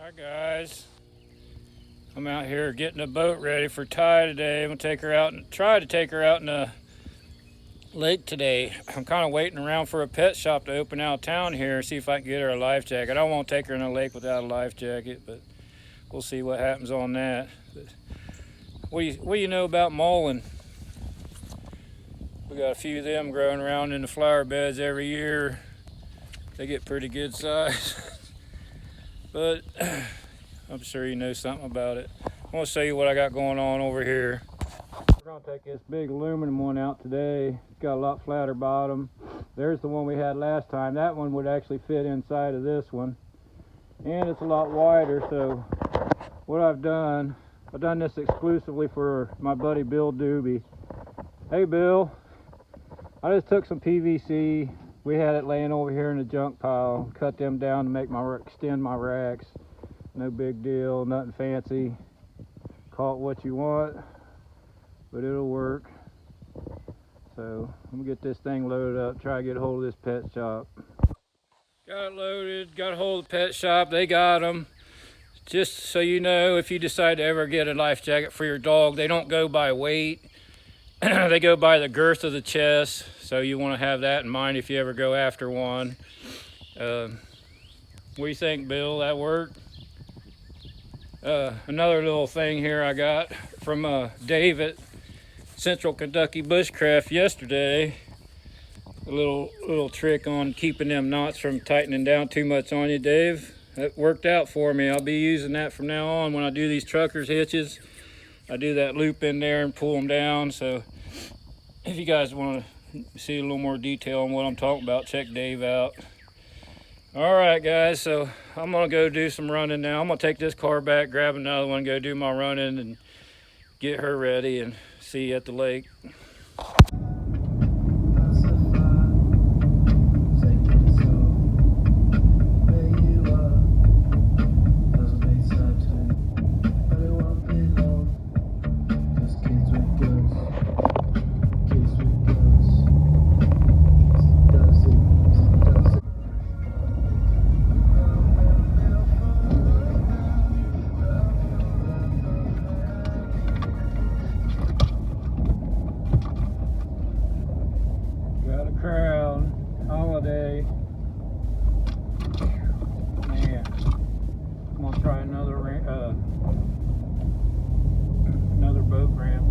Hi guys, I'm out here getting the boat ready for Ty today. I'm gonna take her out and try to take her out in the lake today. I'm kind of waiting around for a pet shop to open out of town here, see if I can get her a life jacket. I don't want to take her in the lake without a life jacket, but we'll see what happens on that. But what do you know about mullein? We got a few of them growing around in the flower beds every year. They get pretty good size, but I'm sure you know something about it. I'm gonna show you what I got going on over here. We're gonna take this big aluminum one out today. It's got a lot flatter bottom. There's the one we had last time. That one would actually fit inside of this one. And it's a lot wider, so what I've done this exclusively for my buddy Bill Doobie. Hey Bill, I just took some PVC. We had it laying over here in the junk pile. Cut them down to make extend my racks. No big deal, nothing fancy. Call it what you want, but it'll work. So I'm gonna get this thing loaded up, try to get a hold of this pet shop. Got it loaded, got a hold of the pet shop, they got them. Just so you know, if you decide to ever get a life jacket for your dog, they don't go by weight. They go by the girth of the chest, so you want to have that in mind if you ever go after one. What do you think, Bill? That worked? Another little thing here I got from Dave at Central Kentucky Bushcraft yesterday. A little trick on keeping them knots from tightening down too much on you, Dave. That worked out for me. I'll be using that from now on when I do these truckers hitches. I do that loop in there and pull them down. So if you guys want to see a little more detail on what I'm talking about, check Dave out. All right, guys, so I'm gonna go do some running now. I'm gonna take this car back, grab another one, go do my running and get her ready, and see you at the lake. Got a Crown Holiday. Man, I'm gonna try another boat ramp.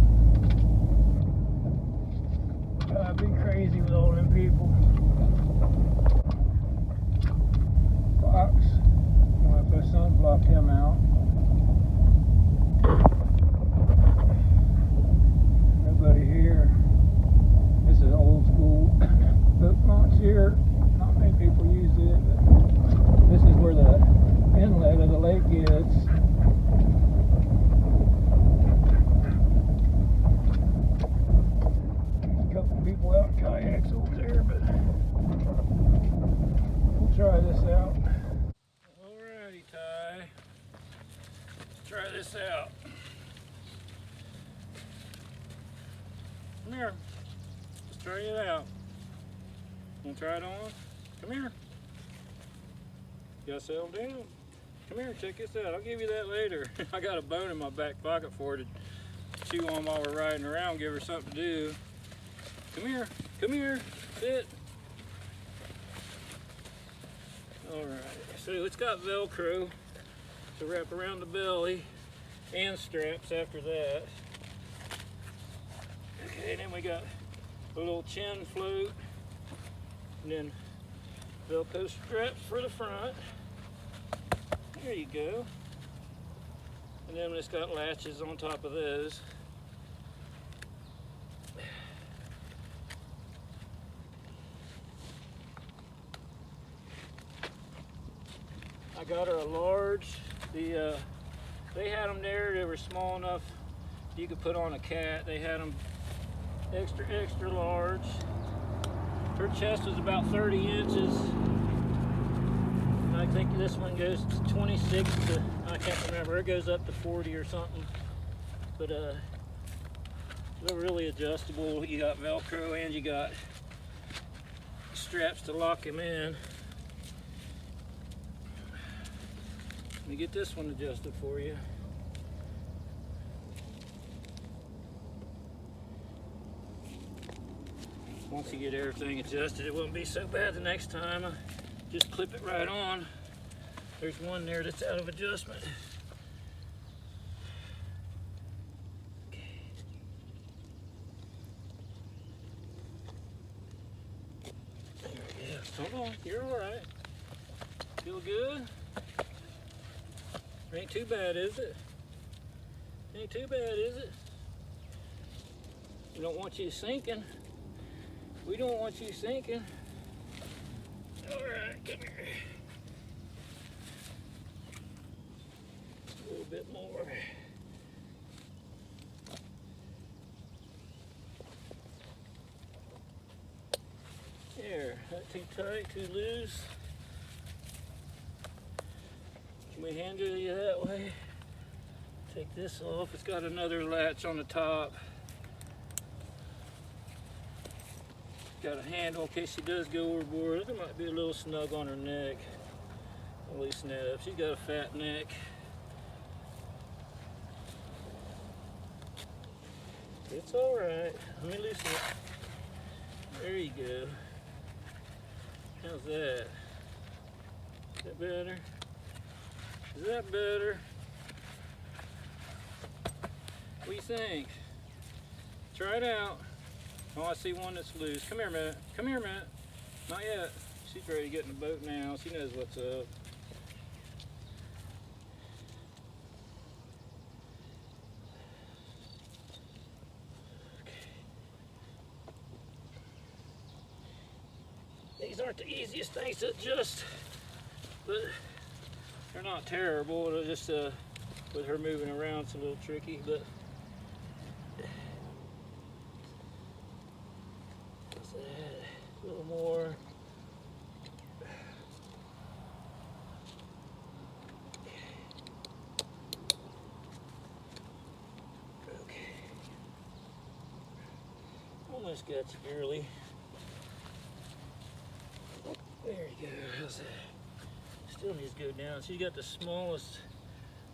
I've been crazy with all them people. Fox, I'm gonna put sunblock him out. Nobody here. This is old school boat launch here. Not many people use it, but this is where the inlet of the lake is. A couple people out in kayaks over there, but we'll try this out. Alrighty, Ty. Let's try this out. Come here. Let's try it out. Want to try it on? Come here. You gotta settle down. Come here, check this out. I'll give you that later. I got a bone in my back pocket for her to chew on while we're riding around, give her something to do. Come here, sit. All right, so it's got Velcro to wrap around the belly and straps after that. Okay, then we got a little chin float, and then Velcro straps for the front. There you go. And then it's got latches on top of those. I got her a large. They had them there. They were small enough you could put on a cat. They had them extra large. Her chest was about 30 inches. I think this one goes to 26 to, I can't remember, it goes up to 40 or something. But they're really adjustable. You got Velcro and you got straps to lock them in. me get this one adjusted for you. Once you get everything adjusted, it won't be so bad the next time. Just clip it right on. There's one there that's out of adjustment. There we go. Hold on, you're all right. Feel good? Ain't too bad, is it? Ain't too bad, is it? We don't want you sinking. We don't want you sinking. All right, come here. A little bit more. There, not too tight, too loose. Can we handle you that way? Take this off. It's got another latch on the top. Got a handle in case she does go overboard. There might be a little snug on her neck. I'll loosen that up. She's got a fat neck. It's all right. Let me loosen it. There you go. How's that? Is that better? Is that better? What do you think? Try it out. Oh, I see one that's loose. Come here, Matt. Come here, Matt. Not yet. She's ready to get in the boat now. She knows what's up. These aren't the easiest things to adjust, but they're not terrible. It'll just with her moving around, it's a little tricky, but what's that? A little more. Okay. Almost got you, girly. There you go. How's that? Still needs to go down. She's got the smallest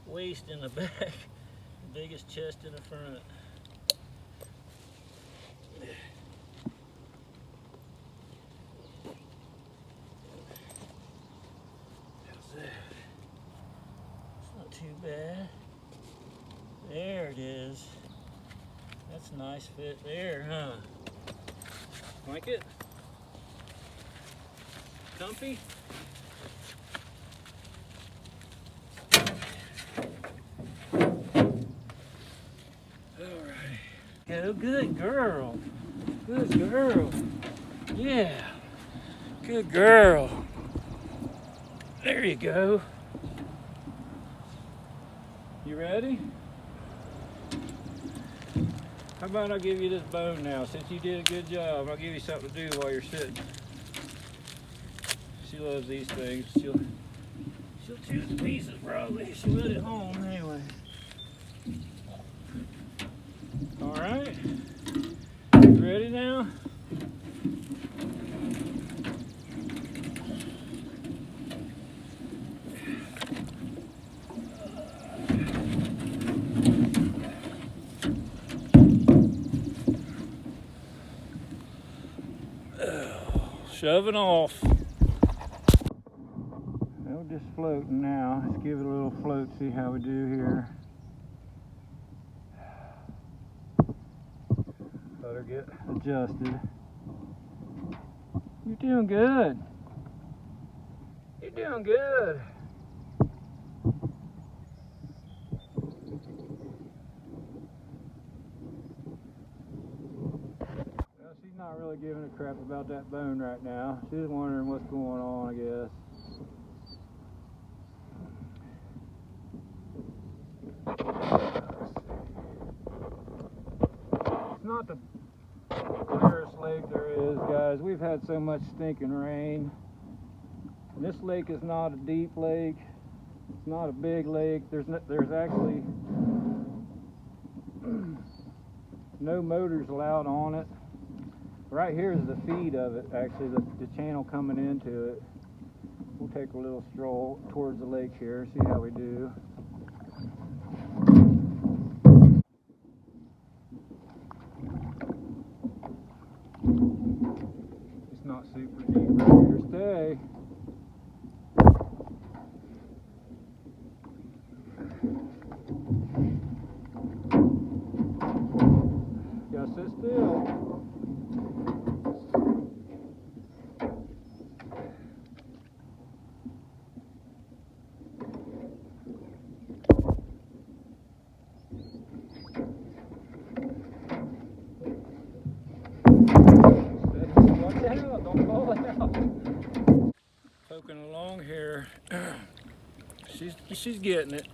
waist in the back, the biggest chest in the front. How's that? It's not too bad. There it is. That's a nice fit there, huh? Like it? Comfy? Alright. Go, good girl. Good girl. Yeah. Good girl. There you go. You ready? How about I give you this bone now? Since you did a good job, I'll give you something to do while you're sitting. She loves these things. She'll chew the pieces probably. She let it home anyway. All right. You ready now? Shoving off. We're just floating now. Let's give it a little float, see how we do here. Let her get adjusted. You're doing good. You're doing good. Well, she's not really giving a crap about that bone right now. She's wondering what's going on, I guess. It's not the clearest lake there is, guys. We've had so much stinking rain. And this lake is not a deep lake. It's not a big lake. There's actually no motors allowed on it. Right here is the feed of it, actually, the channel coming into it. We'll take a little stroll towards the lake here, see how we do. It's not super deep right here. Stay. Gotta sit still. Poking along here, she's getting it.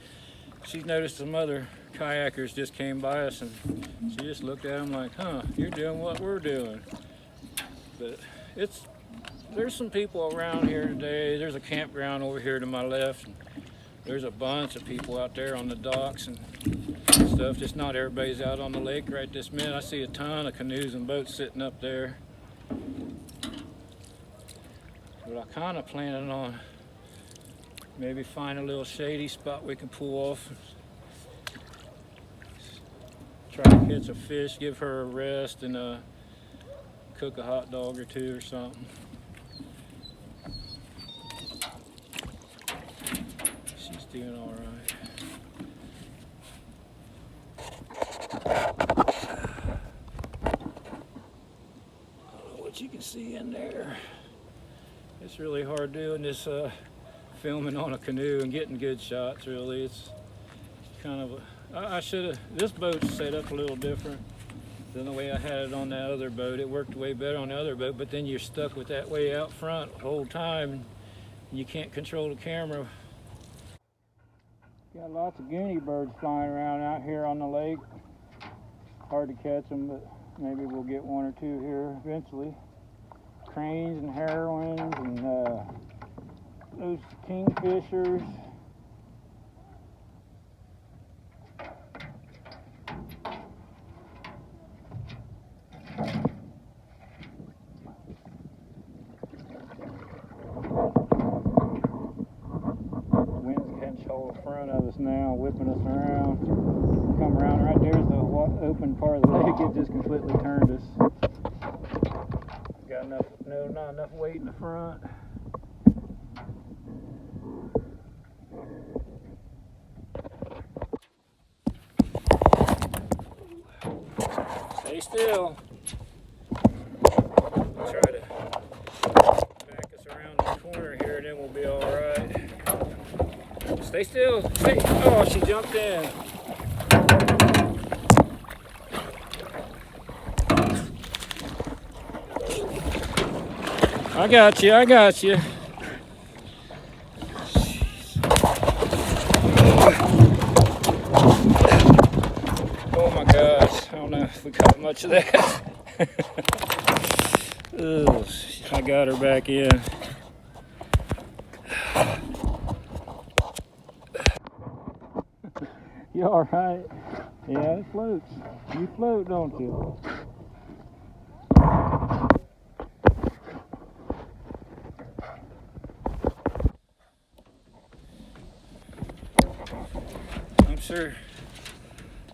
She's noticed some other kayakers just came by us, and she just looked at them like, "Huh, you're doing what we're doing." But there's some people around here today. There's a campground over here to my left. And there's a bunch of people out there on the docks and stuff. Just not everybody's out on the lake right this minute. I see a ton of canoes and boats sitting up there. But I kind of planning on maybe find a little shady spot we can pull off. Try to catch a fish, give her a rest, and cook a hot dog or two or something. She's doing all right. I don't know what you can see in there. It's really hard doing this filming on a canoe and getting good shots. Really, it's kind of I should have. This boat's set up a little different than the way I had it on that other boat. It worked way better on the other boat, but then you're stuck with that way out front the whole time, and you can't control the camera. Got lots of guinea birds flying around out here on the lake. Hard to catch them, but maybe we'll get one or two here eventually. Cranes and herons and those kingfishers. Wind's catching hold in front of us now, whipping us around. Come around right there's the open part of the lake. It just completely turned us. Got enough, no, not enough weight in the front. Stay still. Try to back us around the corner here, and then we'll be all right. Stay still. Stay. Oh, she jumped in. I got you, I got you. Oh my gosh, I don't know if we caught much of that. Ugh, I got her back in. You all right? Yeah, it floats. You float, don't you? I'm sure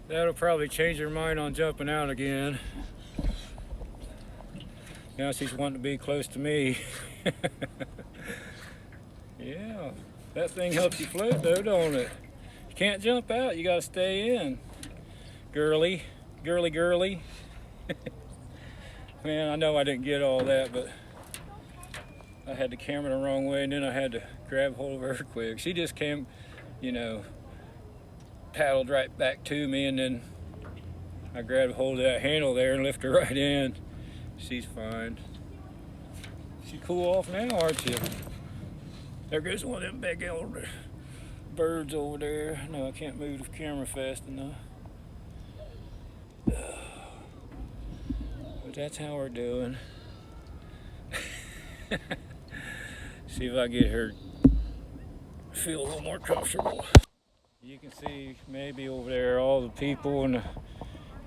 that'll probably change her mind on jumping out again. Now she's wanting to be close to me. Yeah, that thing helps you float though, don't it? You can't jump out, you gotta stay in. Girly, girly, girly. Man, I know I didn't get all that, but I had the camera the wrong way, and then I had to grab hold of her quick. She just came, you know, paddled right back to me, and then I grabbed hold of that handle there and lifted her right in. She's fine. She's cool off now, aren't you? There goes one of them big old birds over there. No, I can't move the camera fast enough. But that's how we're doing. See if I get her feel a little more comfortable. You can see maybe over there all the people and the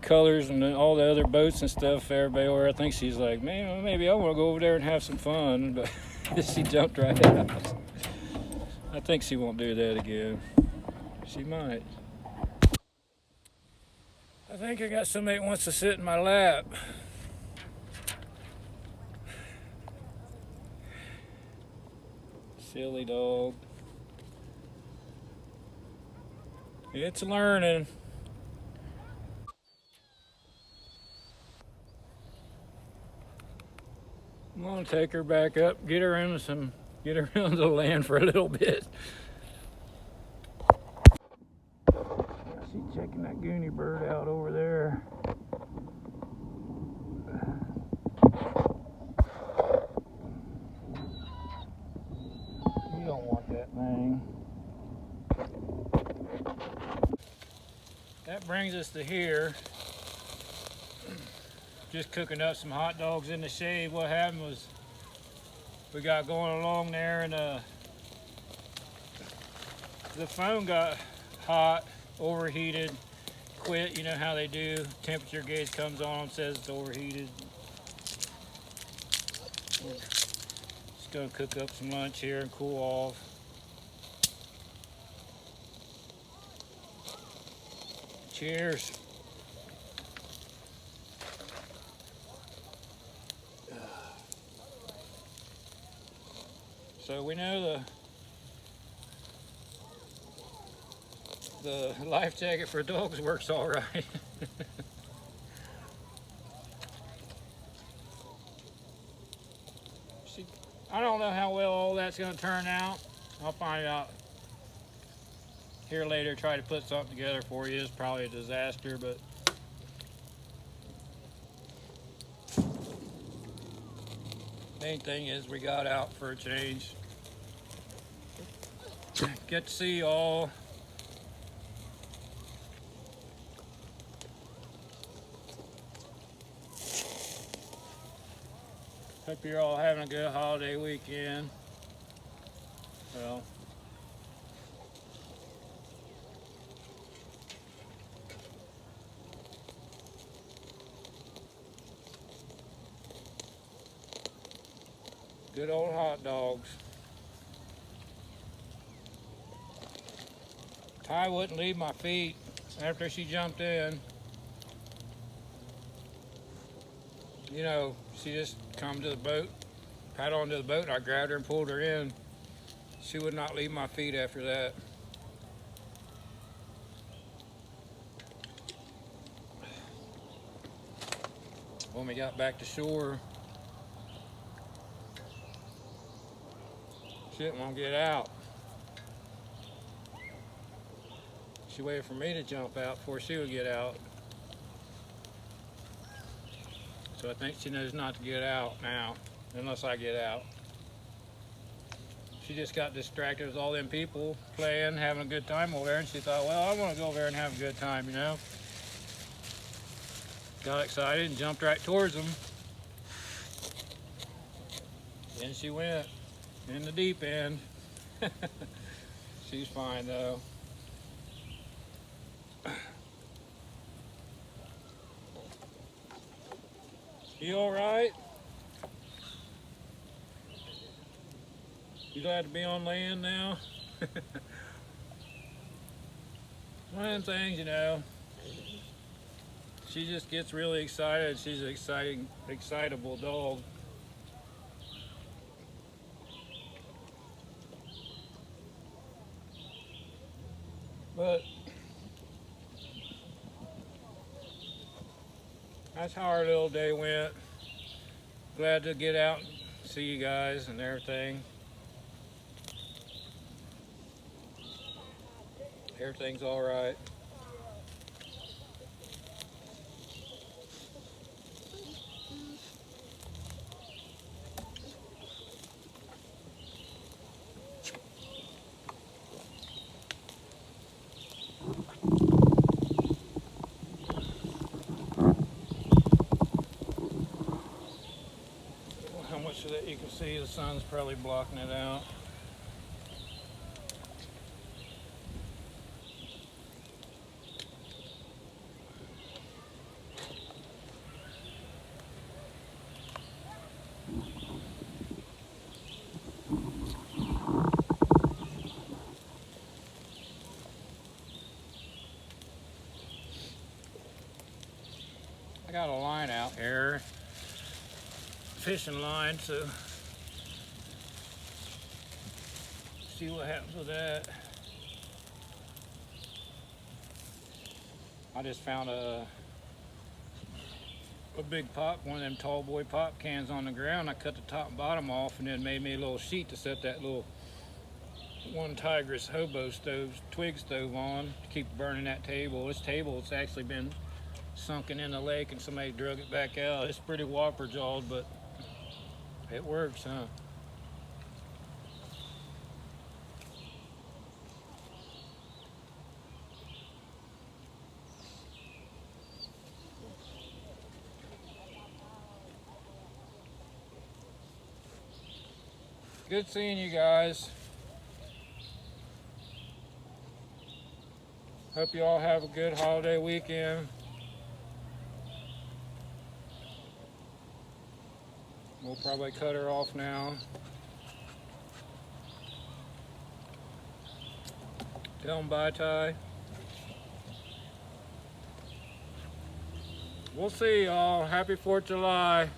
colors and all the other boats and stuff. Everybody over there, I think she's like, man, maybe I want to go over there and have some fun. But she jumped right out. I think she won't do that again. She might. I think I got somebody that wants to sit in my lap. Silly dog. It's learning. I'm gonna take her back up, get her into the land for a little bit. She's checking that Goonie bird out over there. You don't want that thing. That brings us to here. Just cooking up some hot dogs in the shade. What happened was we got going along there and the phone got hot, overheated, quit. You know how they do. Temperature gauge comes on, says it's overheated. We're just gonna cook up some lunch here and cool off. Cheers. So we know the life jacket for dogs works all right. I don't know how well all that's going to turn out. I'll find out here later. Try to put something together for you. It's probably a disaster, but main thing is we got out for a change. Get to see y'all. Hope you're all having a good holiday weekend. Well, good old hot dogs. Ty wouldn't leave my feet after she jumped in. You know, she just come to the boat, paddled onto the boat, and I grabbed her and pulled her in. She would not leave my feet after that. When we got back to shore, she didn't want to get out. She waited for me to jump out before she would get out. So I think she knows not to get out now, unless I get out. She just got distracted with all them people playing, having a good time over there, and she thought, well, I want to go over there and have a good time, you know? Got excited and jumped right towards them. Then she went in the deep end. She's fine though. You all right? You glad to be on land now? One of them things, you know. She just gets really excited. She's an excitable dog. But that's how our little day went. Glad to get out and see you guys and everything. Everything's all right. How much of that you can see, the sun's probably blocking it out. got a line out here, fishing line, so see what happens with that. I just found a big pop, one of them tall boy pop cans on the ground. I cut the top and bottom off and then made me a little sheet to set that little one Tigris hobo stove, twig stove on to keep burning that table. This table, it's actually been sunken in the lake and somebody drug it back out. It's pretty whopper jawed, but it works, huh? Good seeing you guys. Hope you all have a good holiday weekend. We'll probably cut her off now. Tell them bye, Ty. We'll see y'all. Happy 4th of July.